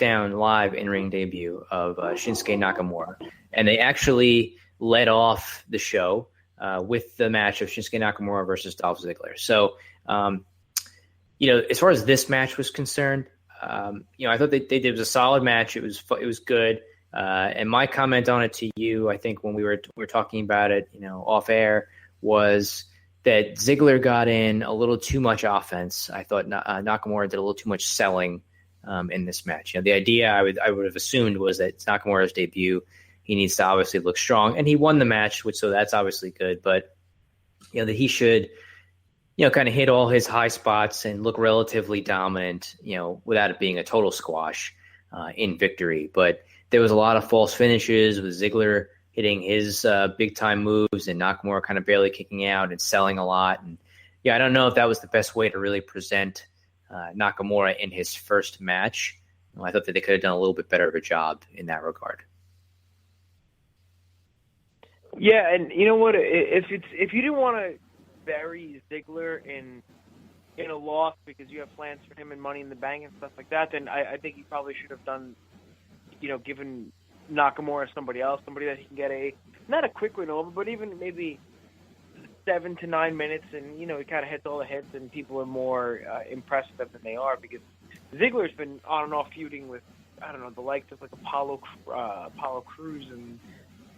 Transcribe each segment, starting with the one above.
SmackDown Live in-ring debut of Shinsuke Nakamura. And they actually led off the show with the match of Shinsuke Nakamura versus Dolph Ziggler. So, as far as this match was concerned, I thought they did was a solid match. It was good. And my comment on it to you, I think when we were talking about it, off air, was that Ziggler got in a little too much offense. I thought Nakamura did a little too much selling in this match. The idea I would have assumed was that it's Nakamura's debut. He needs to obviously look strong, and he won the match, so that's obviously good. But that he should, kind of hit all his high spots and look relatively dominant, without it being a total squash in victory. But there was a lot of false finishes with Ziggler hitting his big-time moves and Nakamura kind of barely kicking out and selling a lot. And, I don't know if that was the best way to really present Nakamura in his first match. I thought that they could have done a little bit better of a job in that regard. Yeah, and you know what? If you didn't want to bury Ziggler in a loss because you have plans for him and Money in the Bank and stuff like that, then I think you probably should have done, given Nakamura somebody else, somebody that he can get not a quick win over, but even maybe 7 to 9 minutes, and he kind of hits all the hits, and people are more impressed with him than they are, because Ziggler's been on and off feuding with, I don't know, the likes of like Apollo Crews, and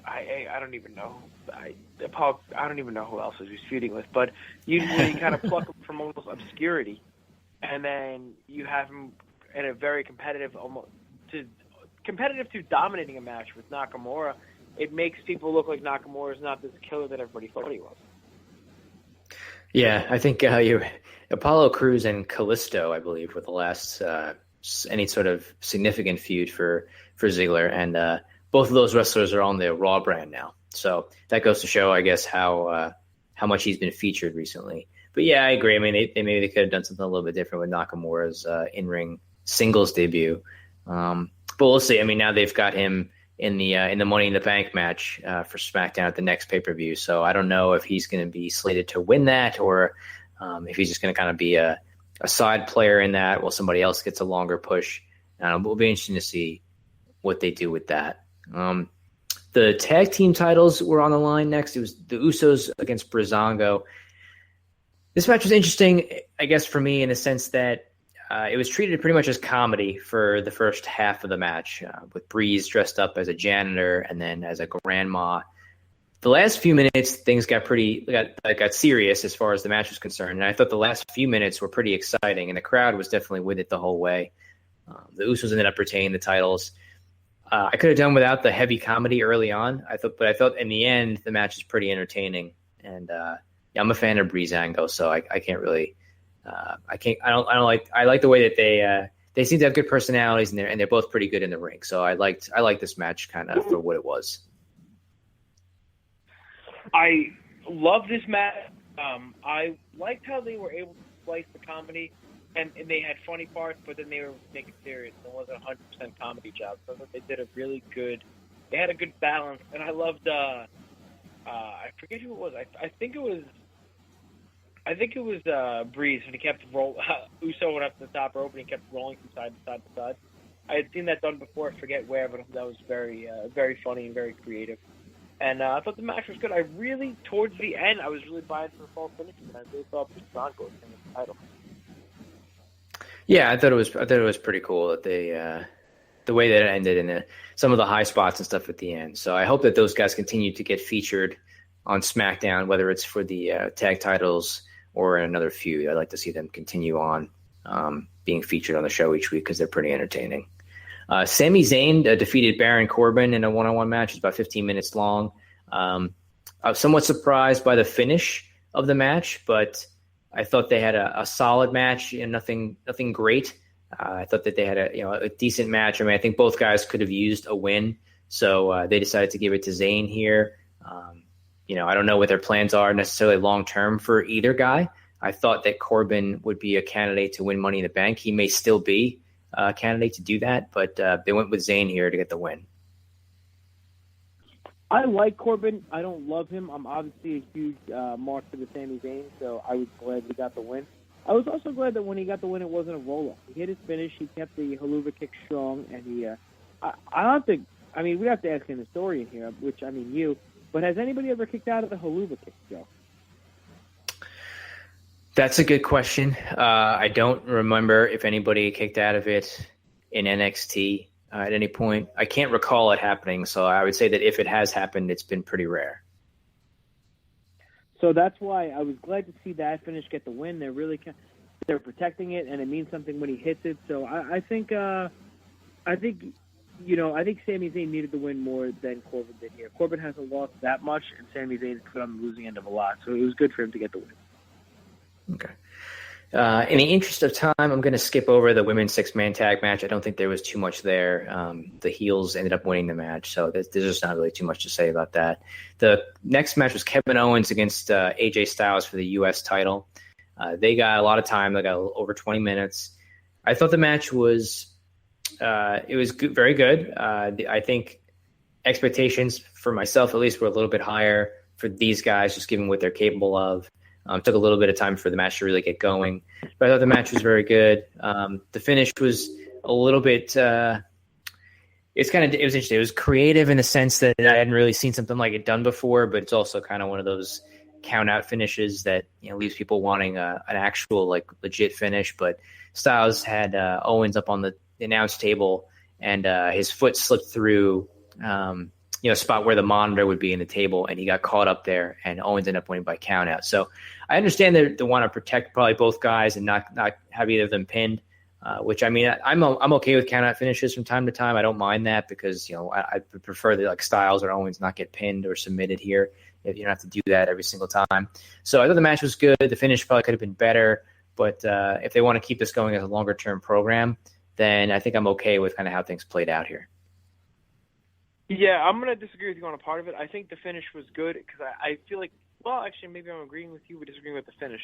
I don't even know. I don't even know who else he's feuding with, but usually you kind of pluck him from almost obscurity, and then you have him in a very competitive to dominating a match with Nakamura. It makes people look like Nakamura is not this killer that everybody thought he was. Yeah, I think Apollo Crews and Kalisto, I believe, were the last any sort of significant feud for Ziggler, and both of those wrestlers are on the Raw brand now. So that goes to show, I guess, how much he's been featured recently. But yeah, I agree. I mean, maybe they could have done something a little bit different with Nakamura's in-ring singles debut. But we'll see. I mean, now they've got him in the Money in the Bank match for SmackDown at the next pay-per-view. So I don't know if he's going to be slated to win that, or if he's just going to kind of be a side player in that while somebody else gets a longer push. It'll be interesting to see what they do with that. The tag team titles were on the line next. It was the Usos against Breezango. This match was interesting, I guess, for me in the sense that it was treated pretty much as comedy for the first half of the match, with Breeze dressed up as a janitor and then as a grandma. The last few minutes, things got serious as far as the match was concerned, and I thought the last few minutes were pretty exciting, and the crowd was definitely with it the whole way. The Usos ended up retaining the titles. I could have done without the heavy comedy early on, but I thought in the end the match is pretty entertaining, and I'm a fan of Breezango, so I can't really. I like the way that they seem to have good personalities, and they're both pretty good in the ring. So I liked this match kind of for what it was. I love this match. I liked how they were able to slice the comedy, and they had funny parts, but then they were making it serious. It wasn't a 100% comedy job. So I thought they did a really good. They had a good balance, and I loved. I forget who it was. I think it was Breeze, and he kept Uso went up to the top rope, and he kept rolling from side to side to side. I had seen that done before. I forget where, but that was very, very funny and very creative. And I thought the match was good. I really, towards the end, I was really buying for the false finish, and I really thought Breezango was going to win the title. Yeah, I thought it was pretty cool that they the way that it ended and some of the high spots and stuff at the end. So I hope that those guys continue to get featured on SmackDown, whether it's for the tag titles or in another feud. I'd like to see them continue on being featured on the show each week because they're pretty entertaining. Sami Zayn defeated Baron Corbin in a one-on-one match. It's about 15 minutes long. I was somewhat surprised by the finish of the match, but I thought they had a solid match and nothing great. I thought that they had a decent match. I mean, I think both guys could have used a win, so they decided to give it to Zayn here. I don't know what their plans are necessarily long-term for either guy. I thought that Corbin would be a candidate to win Money in the Bank. He may still be a candidate to do that, but they went with Zayn here to get the win. I like Corbin. I don't love him. I'm obviously a huge mark for the Sami Zayn, so I was glad we got the win. I was also glad that when he got the win, it wasn't a roll-up. He hit his finish. He kept the haluva kick strong, and he. I don't think. I mean, we have to ask an historian here, which I mean you. But has anybody ever kicked out of the haluva kick, Joe? That's a good question. I don't remember if anybody kicked out of it in NXT at any point. I can't recall it happening, so I would say that if it has happened, it's been pretty rare. So that's why I was glad to see that finish get the win. They're protecting it, and it means something when he hits it. So I think Sami Zayn needed the win more than Corbin did here. Corbin hasn't lost that much, and Sami Zayn put on the losing end of a lot. So it was good for him to get the win. Okay. In the interest of time, I'm going to skip over the women's six-man tag match. I don't think there was too much there. The heels ended up winning the match, so there's just not really too much to say about that. The next match was Kevin Owens against AJ Styles for the U.S. title. They got a lot of time. They got over 20 minutes. I thought the match was good, very good. I think expectations for myself, at least, were a little bit higher for these guys, just given what they're capable of. Took a little bit of time for the match to really get going, but I thought the match was very good. The finish was a little bit. It was interesting. It was creative in the sense that I hadn't really seen something like it done before, but it's also kind of one of those count out finishes that leaves people wanting an actual legit finish. But Styles had Owens up on the announce table, and his foot slipped through. Spot where the monitor would be in the table, and he got caught up there, and Owens ended up winning by count out. So I understand that they want to protect probably both guys and not have either of them pinned, which I mean, I'm okay with count out finishes from time to time. I don't mind that because, I prefer that Styles or Owens not get pinned or submitted here. You don't have to do that every single time. So I thought the match was good. The finish probably could have been better, but if they want to keep this going as a longer term program, then I think I'm okay with kind of how things played out here. Yeah, I'm going to disagree with you on a part of it. I think the finish was good because I feel like, well, actually, maybe I'm agreeing with you, but disagreeing with the finish.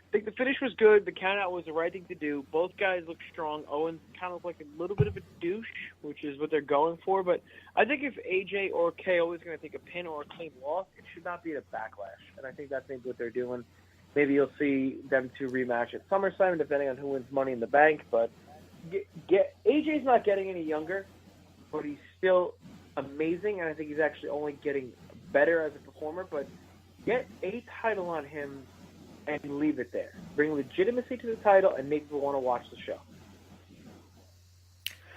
I think the finish was good. The count-out was the right thing to do. Both guys looked strong. Owens kind of looked like a little bit of a douche, which is what they're going for. But I think if AJ or KO is going to take a pin or a clean loss, it should not be a Backlash. And I think that's maybe what they're doing. Maybe you'll see them two rematch at SummerSlam, depending on who wins Money in the Bank. But AJ's not getting any younger, but he's still amazing, and I think he's actually only getting better as a performer. But get a title on him and leave it there. Bring legitimacy to the title and make people want to watch the show.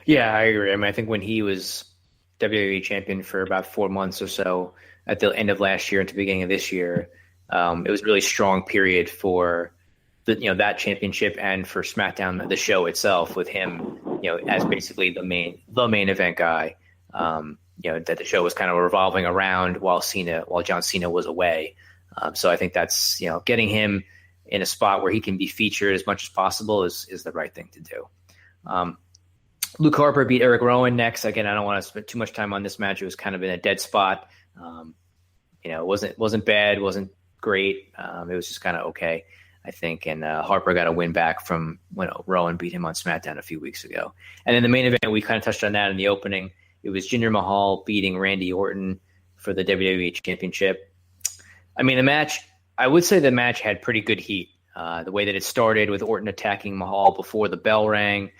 Yeah, I agree. I mean, I think when he was WWE champion for about 4 months or so at the end of last year into the beginning of this year, it was a really strong period for that championship and for SmackDown, the show itself, with him, as basically the main event guy. That the show was kind of revolving around while John Cena was away. So I think that's, getting him in a spot where he can be featured as much as possible is the right thing to do. Luke Harper beat Eric Rowan next. Again, I don't want to spend too much time on this match. It was kind of in a dead spot. It wasn't bad, wasn't great. It was just kind of okay, I think. And Harper got a win back from when Rowan beat him on SmackDown a few weeks ago. And then the main event, we kind of touched on that in the opening. It was Jinder Mahal beating Randy Orton for the WWE Championship. I mean, I would say the match had pretty good heat. The way that it started with Orton attacking Mahal before the bell rang.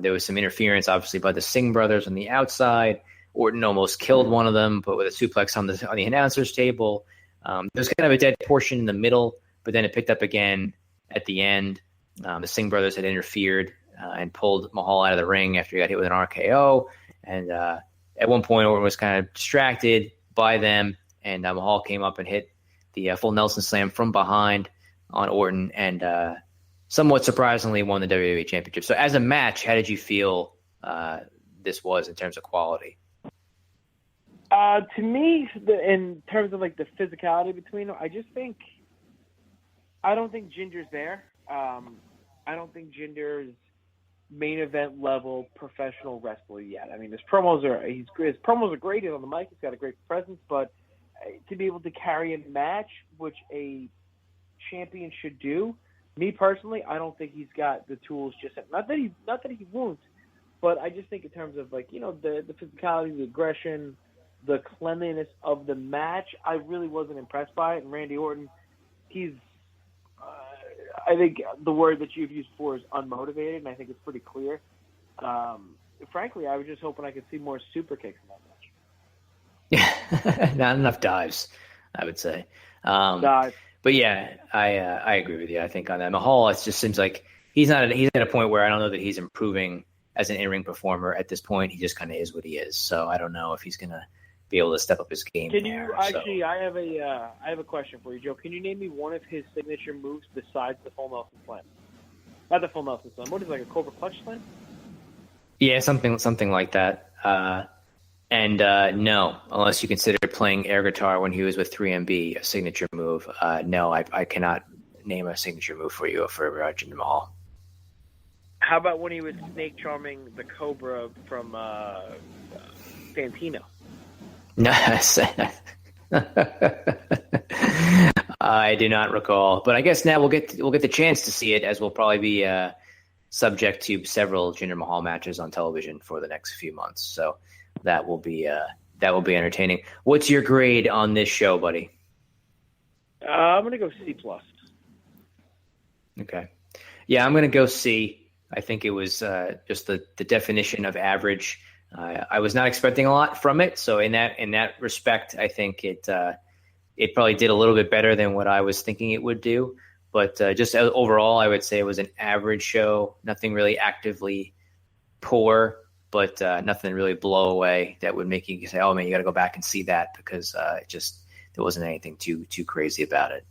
There was some interference, obviously, by the Singh brothers on the outside. Orton almost killed one of them, but with a suplex on the announcer's table. There was kind of a dead portion in the middle, but then it picked up again at the end. The Singh brothers had interfered and pulled Mahal out of the ring after he got hit with an RKO. And at one point, Orton was kind of distracted by them, and Mahal came up and hit the full Nelson Slam from behind on Orton, and somewhat surprisingly won the WWE Championship. So as a match, how did you feel this was in terms of quality? To me, in terms of the physicality between them, I don't think Jinder's there. I don't think Jinder's main event level professional wrestler yet. I mean, his promos are great. He's on the mic. He's got a great presence, but to be able to carry a match, which a champion should do, me personally, I don't think he's got the tools just yet. Not that he won't, but I just think in terms of the physicality, the aggression, the cleanliness of the match, I really wasn't impressed by it. And Randy Orton, he's I think the word that you've used before is unmotivated, and I think it's pretty clear. Frankly, I was just hoping I could see more super kicks in that match. Yeah, not enough dives, I would say. Dive. But yeah, I agree with you. I think on that Mahal, it just seems like he's at a point where I don't know that he's improving as an in-ring performer at this point. He just kind of is what he is. So I don't know if he's gonna be able to step up his game. Can you actually? So. I have a question for you, Joe. Can you name me one of his signature moves besides the full Nelson Slam? Not the full Nelson Slam. What is it, like a Cobra Clutch Slam? Yeah, something like that. No, unless you consider playing air guitar when he was with 3MB a signature move. No, I cannot name a signature move for you for Jinder Mahal. How about when he was snake charming the Cobra from Santino? Nice. I do not recall, but I guess now we'll get the chance to see it, as we'll probably be subject to several Jinder Mahal matches on television for the next few months. So that will be entertaining. What's your grade on this show, buddy? I'm gonna go C+. Okay, yeah, I'm gonna go C. I think it was just the definition of average. I was not expecting a lot from it, so in that respect, I think it probably did a little bit better than what I was thinking it would do. But just overall, I would say it was an average show. Nothing really actively poor, but nothing really blow away that would make you say, "Oh man, you got to go back and see that," because there wasn't anything too crazy about it.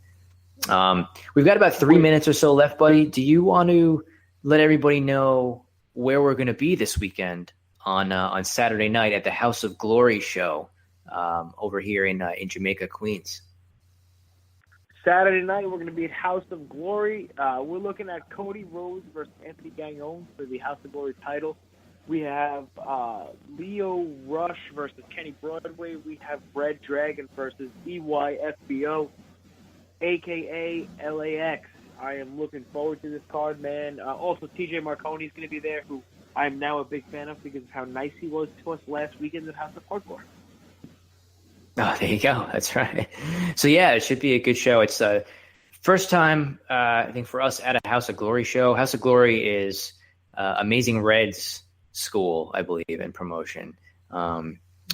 We've got about 3 minutes or so left, buddy. Do you want to let everybody know where we're going to be this weekend on Saturday night at the House of Glory show over here in Jamaica, Queens? Saturday night, we're going to be at House of Glory. We're looking at Cody Rhodes versus Anthony Gagnon for the House of Glory title. We have Leo Rush versus Kenny Broadway. We have Red Dragon versus EYFBO, a.k.a. LAX. I am looking forward to this card, man. Also, TJ Marconi is going to be there, who I'm now a big fan of because of how nice he was to us last weekend at House of Hardcore. Oh, there you go. That's right. So, yeah, it should be a good show. It's first time, I think, for us at a House of Glory show. House of Glory is Amazing Red's school, I believe, in promotion.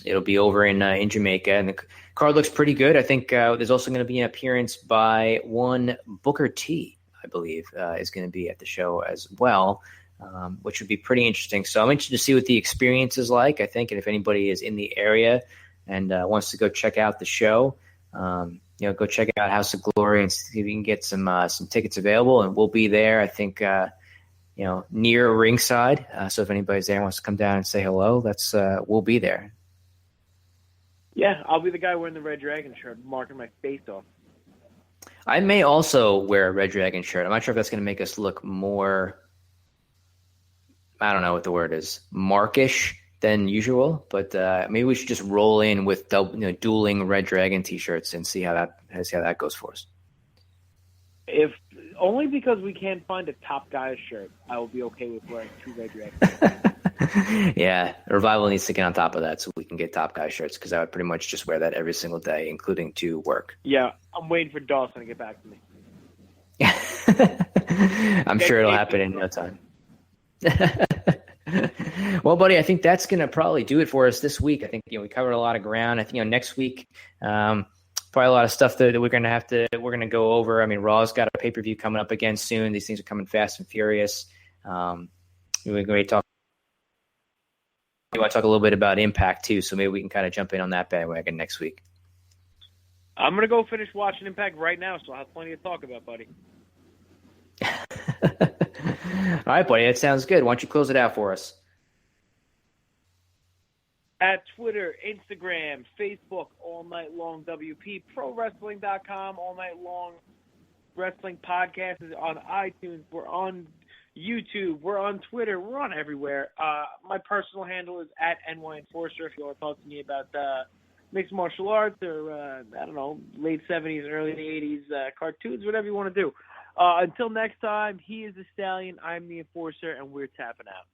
It'll be over in Jamaica, and the card looks pretty good. I think there's also going to be an appearance by one Booker T, I believe, is going to be at the show as well, which would be pretty interesting. So I'm interested to see what the experience is like, I think, and if anybody is in the area and wants to go check out the show, go check out House of Glory and see if you can get some tickets available, and we'll be there, I think, near ringside. So if anybody's there and wants to come down and say hello, we'll be there. Yeah, I'll be the guy wearing the Red Dragon shirt, marking my face off. I may also wear a Red Dragon shirt. I'm not sure if that's going to make us look more, I don't know what the word is, markish than usual, but maybe we should just roll in with dueling Red Dragon T-shirts and see how that goes for us. If only because we can't find a Top Guys shirt, I will be okay with wearing 2 Red Dragons. Yeah, Revival needs to get on top of that so we can get Top Guy shirts, because I would pretty much just wear that every single day, including to work. Yeah, I'm waiting for Dawson to get back to me. I'm sure it'll happen in no time. Well, buddy, I think that's going to probably do it for us this week. I think we covered a lot of ground. I think next week, probably a lot of stuff that we're going to go over. I mean, Raw's got a pay-per-view coming up again soon. These things are coming fast and furious. We're going to talk. We want to talk a little bit about Impact too, so maybe we can kind of jump in on that bandwagon next week. I'm going to go finish watching Impact right now, so I'll have plenty to talk about, buddy. All right, buddy, that sounds good. Why don't you close it out for us? At Twitter, Instagram, Facebook, All Night Long WP, ProWrestling.com, All Night Long Wrestling Podcast is on iTunes. We're on YouTube. We're on Twitter. We're on everywhere. My personal handle is at NY Enforcer if you want to talk to me about mixed martial arts or, late 70s, early 80s cartoons, whatever you want to do. Until next time, he is the Stallion, I'm the Enforcer, and we're tapping out.